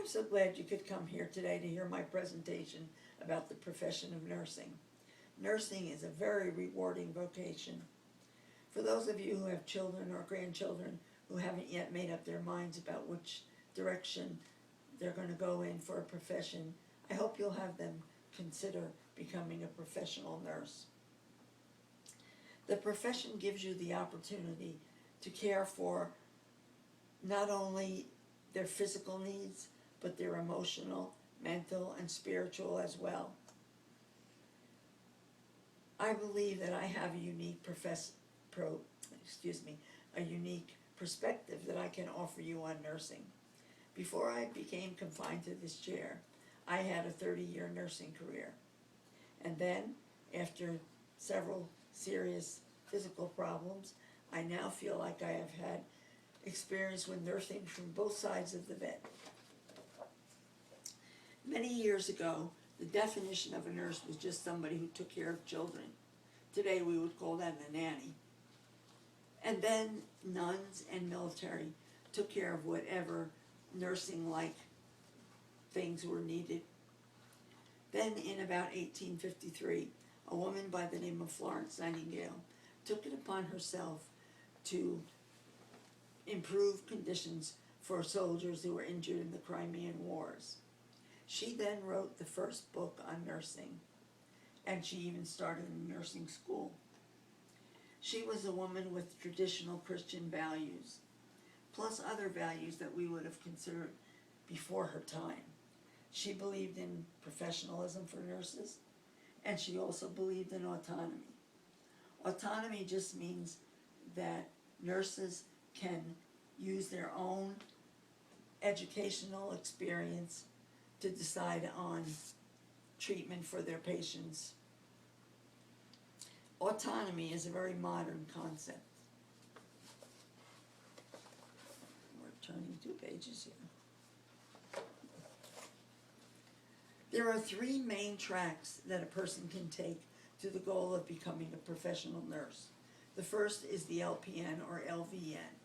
I'm so glad you could come here today to hear my presentation about the profession of nursing. Nursing is a very rewarding vocation. For those of you who have children or grandchildren who haven't yet made up their minds about which direction they're going to go in for a profession, I hope you'll have them consider becoming a professional nurse. The profession gives you the opportunity to care for not only their physical needs, but their emotional, mental, and spiritual as well. I believe that I have a unique perspective that I can offer you on nursing. Before I became confined to this chair, I had a 30-year nursing career. And then, after several serious physical problems, I now feel like I have had experience with nursing from both sides of the bed. Many years ago, the definition of a nurse was just somebody who took care of children. Today we would call that a nanny. And then nuns and military took care of whatever nursing-like things were needed. Then in about 1853, a woman by the name of Florence Nightingale took it upon herself to improve conditions for soldiers who were injured in the Crimean Wars. She then wrote the first book on nursing, and she even started a nursing school. She was a woman with traditional Christian values, plus other values that we would have considered before her time. She believed in professionalism for nurses, and she also believed in autonomy. Autonomy just means that nurses can use their own educational experience to decide on treatment for their patients. Autonomy is a very modern concept. We're turning 2 pages here. There are 3 main tracks that a person can take to the goal of becoming a professional nurse. The first is the LPN or LVN.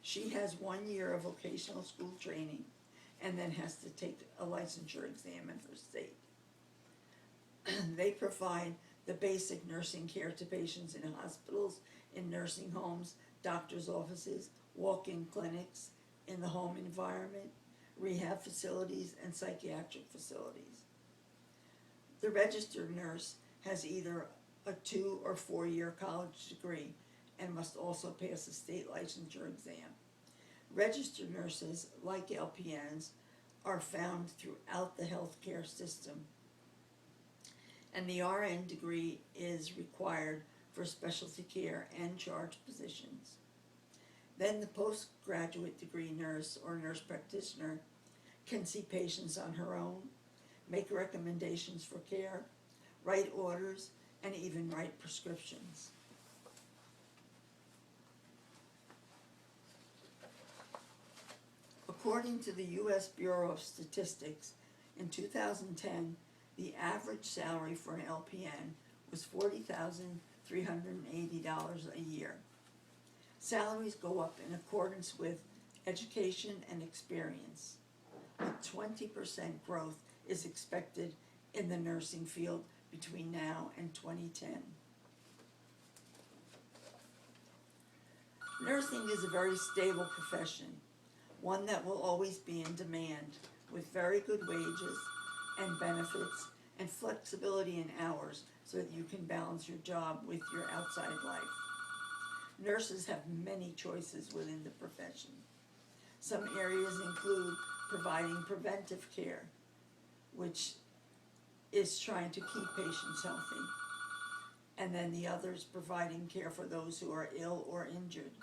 She has 1 year of vocational school training and then has to take a licensure exam in her state. They provide the basic nursing care to patients in hospitals, in nursing homes, doctor's offices, walk-in clinics, in the home environment, rehab facilities, and psychiatric facilities. The registered nurse has either a 2 or 4 year college degree and must also pass a state licensure exam. Registered nurses, like LPNs, are found throughout the healthcare system, and the RN degree is required for specialty care and charge positions. Then the postgraduate degree nurse or nurse practitioner can see patients on her own, make recommendations for care, write orders, and even write prescriptions. According to the U.S. Bureau of Statistics, in 2010, the average salary for an LPN was $40,380 a year. Salaries go up in accordance with education and experience. A 20% growth is expected in the nursing field between now and 2010. Nursing is a very stable profession, one that will always be in demand, with very good wages and benefits and flexibility in hours so that you can balance your job with your outside life. Nurses have many choices within the profession. Some areas include providing preventive care, which is trying to keep patients healthy, and then the others providing care for those who are ill or injured.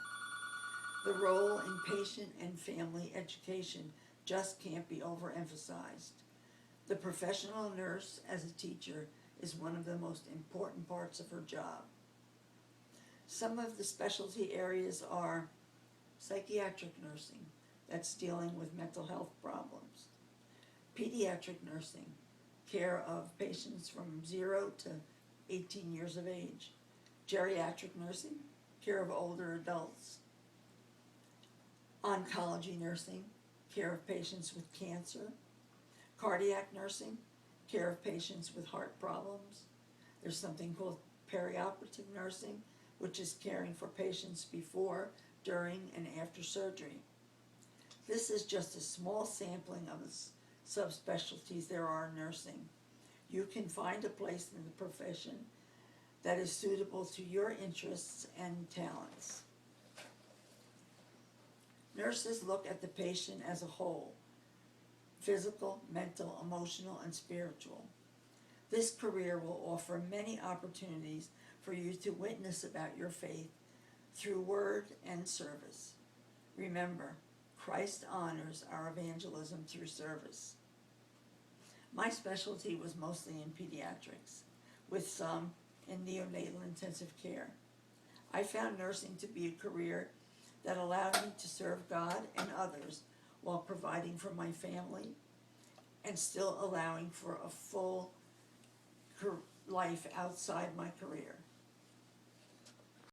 The role in patient and family education just can't be overemphasized. The professional nurse as a teacher is one of the most important parts of her job. Some of the specialty areas are psychiatric nursing, that's dealing with mental health problems. Pediatric nursing, care of patients from 0 to 18 years of age. Geriatric nursing, care of older adults. Oncology nursing, care of patients with cancer. Cardiac nursing, care of patients with heart problems. There's something called perioperative nursing, which is caring for patients before, during, and after surgery. This is just a small sampling of the subspecialties there are in nursing. You can find a place in the profession that is suitable to your interests and talents. Nurses look at the patient as a whole: physical, mental, emotional, and spiritual. This career will offer many opportunities for you to witness about your faith through word and service. Remember, Christ honors our evangelism through service. My specialty was mostly in pediatrics, with some in neonatal intensive care. I found nursing to be a career that allowed me to serve God and others while providing for my family and still allowing for a full life outside my career.